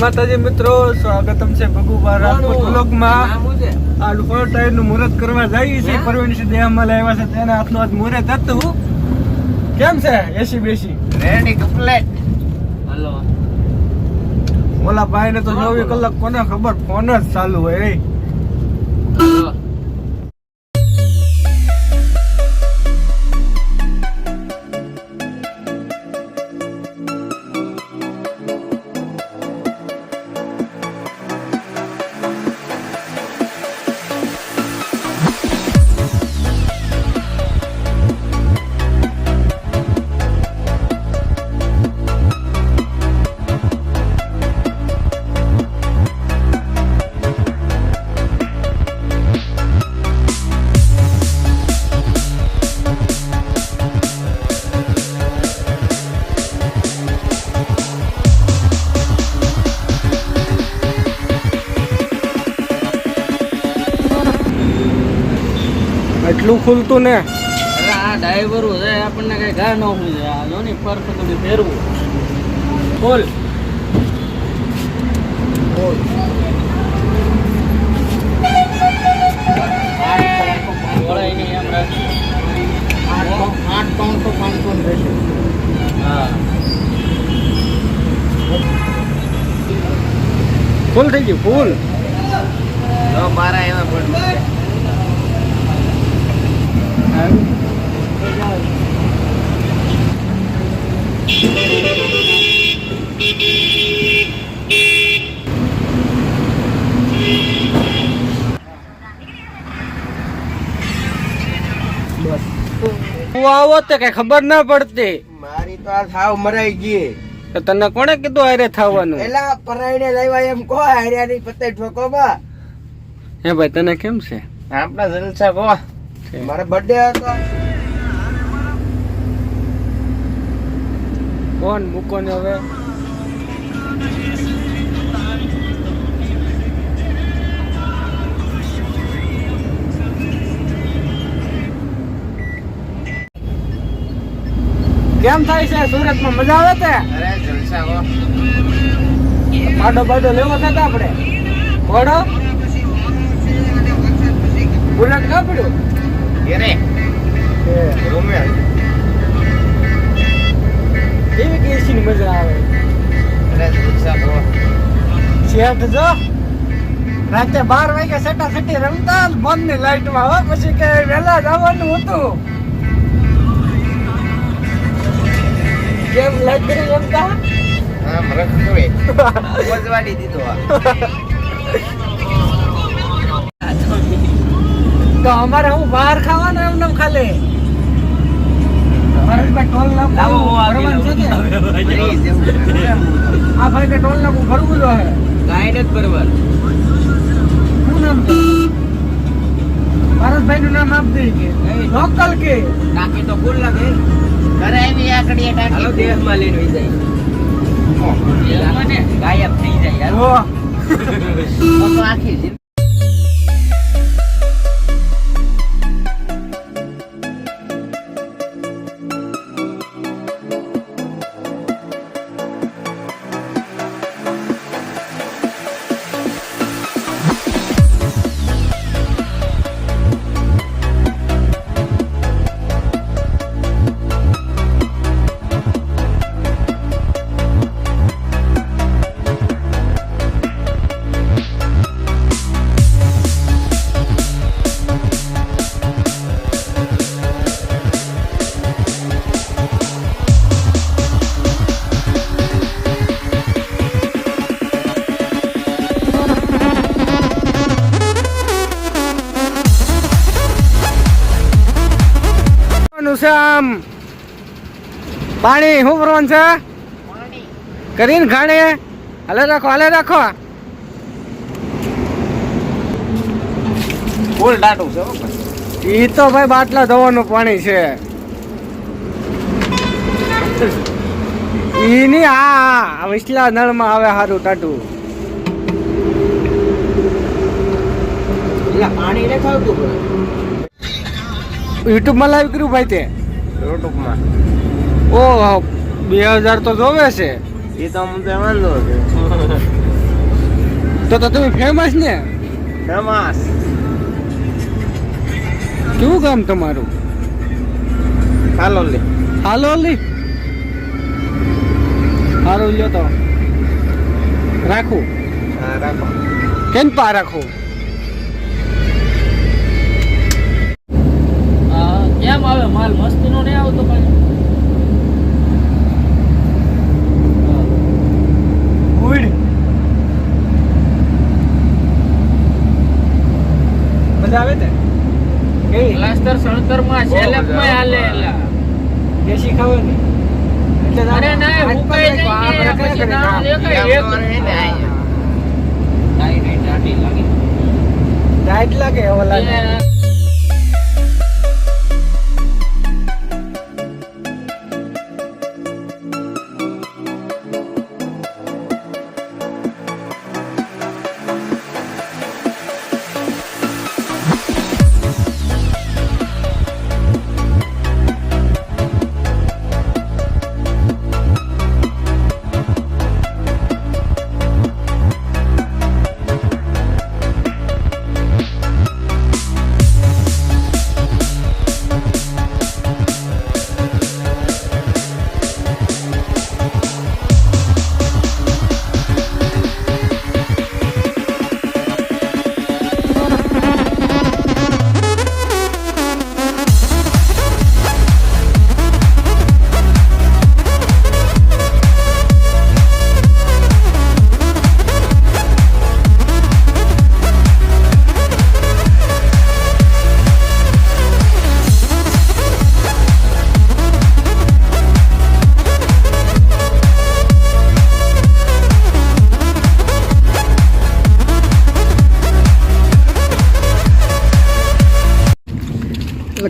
માતાજી મિત્રો, સ્વાગતમ છે ભગુબા રાજપૂત વ્લોગમાં. આ ફોર ટાયર નું મુહૂર્ત કરવા જઈએ છીએ. પરવીનસિંહ દેહમાં લાવ્યા છે, તેના હાથનું આજ મુહૂર્ત હતું. કેમ છે? એસી બેસી રેડી કમ્પ્લીટ. હલો ઓલા ભાઈ ને તો 24 કલાક કોને ખબર, ફોન જ ચાલુ હોય. એટલું ખુલતું ને અરે આ ડ્રાઈવર છે, આપણને કઈ ઘા ન હોય છે. આ જોની પરફેક્ટ ફેરવું બોલ બોલ 8 પાઉન્ડ તો 500 રહેશે. હા ફૂલ થઈ ગયું, ફૂલ. તો મારા એમાં પડ્યું છે. તું આવો તો કઈ ખબર ના પડતી. મારી તો આ થાવ મરાઈ ગઈ. તો તને કોણે કીધું હારે થવાનું? એલા પરાઈને લાવ્યા એમ કહો, હાર્યાની પત્તે ઠોકો બા. હે ભાઈ, તને કેમ છે? આપણા જલસા કહો. મારો બર્થડે હતો. કોણ મૂકો ને હવે? કેમ થાય છે સુરતમાં? મજા આવે છે? અરે જલસા કહો. પાડો બાડો લેવો છે આપણે? ઘોડો બુલેટ ના પડ્યું ઘેરે રૂમે કેવી કેસી ની મજા આવે. અરે જલસા કહો. શેઠ જો રાતે 12 વાગે સટા સટી રમતા બંધ ની લાઈટ માં. હવે પછી કે વહેલા જવાનું હતું. કેમ લાઈટ કરી રમતા? હા મરખવે વજવાડી દીધો આ. તો અમારે હું બહાર ખાવાનું એમ નમ ખાલી ટોલ નાખું ભરવાનું છે કે? આ ભાઈ કે ટોલ નાખું ભરવું જો હે. ગાઈડ જ બરોબર. શું નામ છે? ભારતભાઈ નું નામ આપી દે કે લોકલ કે ટાંકી તો ફૂલ લાગે. ઘરે આવી આકડીએ હાલો ટાંકી દેહમાં લઈને વઈ જાય. ગાયબ થઈ જાય યાર. ઓ તો આખી જિંદગી છે આમ પાણી શું કરવાનું છે? કરીને ઘાણે હાલે રાખો. ફૂલ ડાટું છે. ઈ તો ભાઈ બાટલા ધોવાનું પાણી છે. ઈ ની આ વિસલા નળ માં આવે સારું ટાટું. એટલે પાણી ને ખાવતું પડે. યુટ્યુબ માં લાઈવ કર્યું ભાઈ તે? યુટ્યુબ માં. ઓહો 2000 તો જોવે છે. એ તો મને વાંધો છે. તો તમે ફેમસ ને? ફેમસ. કેવું ગામ તમારું? હાલોલી. હાલોલી. હારું લ્યો તો રાખું. હા રાખો. કેમ પા રાખું? કેમ આવે માલ મસ્તીનો નહીં આવતો પાછો? ઉડ મજા આવે તે કેવી? પ્લાસ્ટર સળતરમાં સેલેપમાં હાલે એલા. દેશી ખાવાની એટલે અરે ના હુકાઈ જાય કે પછી દાણો દેખાય એક ડાઈ ડાટી લાગે. ડાયટ લાગે એવો લાગે.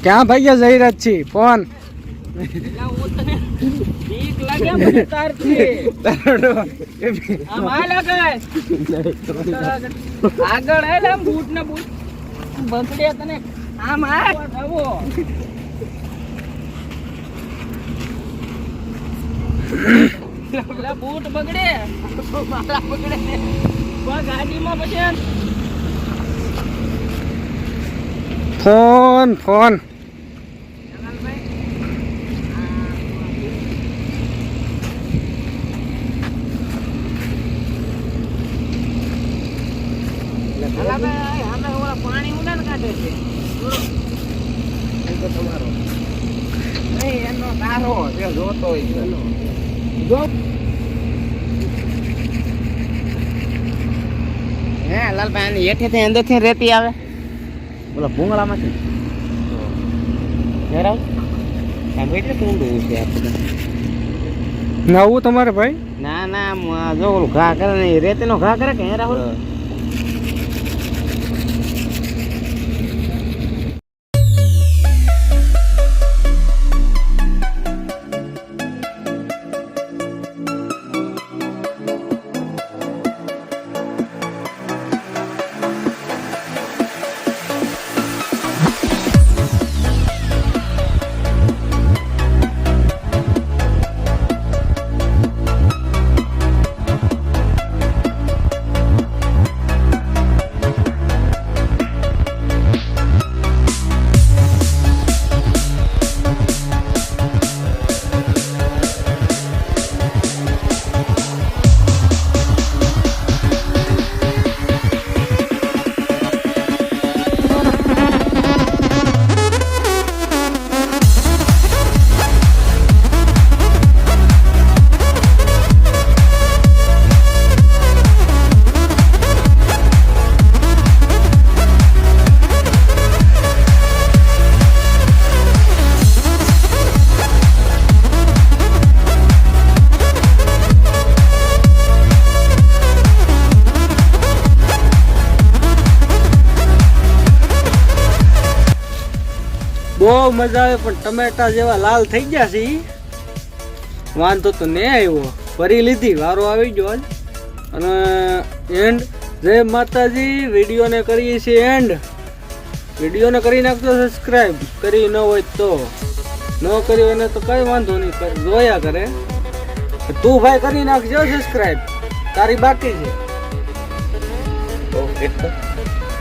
ક્યાં ભાગ્યા જઈ છી ફોન? બીક લાગે મને તારથી. આમ હાલ આગળ હાલ આમ બૂટ ને બૂટ બંધડે તને આમ હાલ આવો. પેલા બૂટ બગડે મારા બગડે ગાડીમાં પછી ફોન ફોન પાણી ઉડાન કાઢે છે તમારો નહીં એનો તારો જે જોતો હોય એનો જો. હે લાલભાઈ હેઠેથી અંદરથી રેતી આવે બોલો ભૂંગળામાંથી હેરાવ આમ એટલે ઊંડું છે આપણે. નવું તમારે ભાઈ? ના ના જો ઓલું ઘા કરે ને રેતીનો ઘા કરે કે હે રાહુલ? બહુ મજા આવે પણ ટમેટા જેવા લાલ થઈ ગયા છે ઈ. વાંધો તો નહીં આવ્યો, ભરી લીધી, વારો આવી ગયો આજ. અને એન્ડ જય માતાજી. વિડીયોને કરીએ છીએ એન્ડ. વિડીયોને કરી નાખજો સબસ્ક્રાઈબ, કરી ન હોય તો ન કર્યો એને તો કઈ વાંધો નહીં, જોયા કરે. તું ભાઈ કરી નાખજો સબસ્ક્રાઈબ, તારી બાકી છે. ગીત તો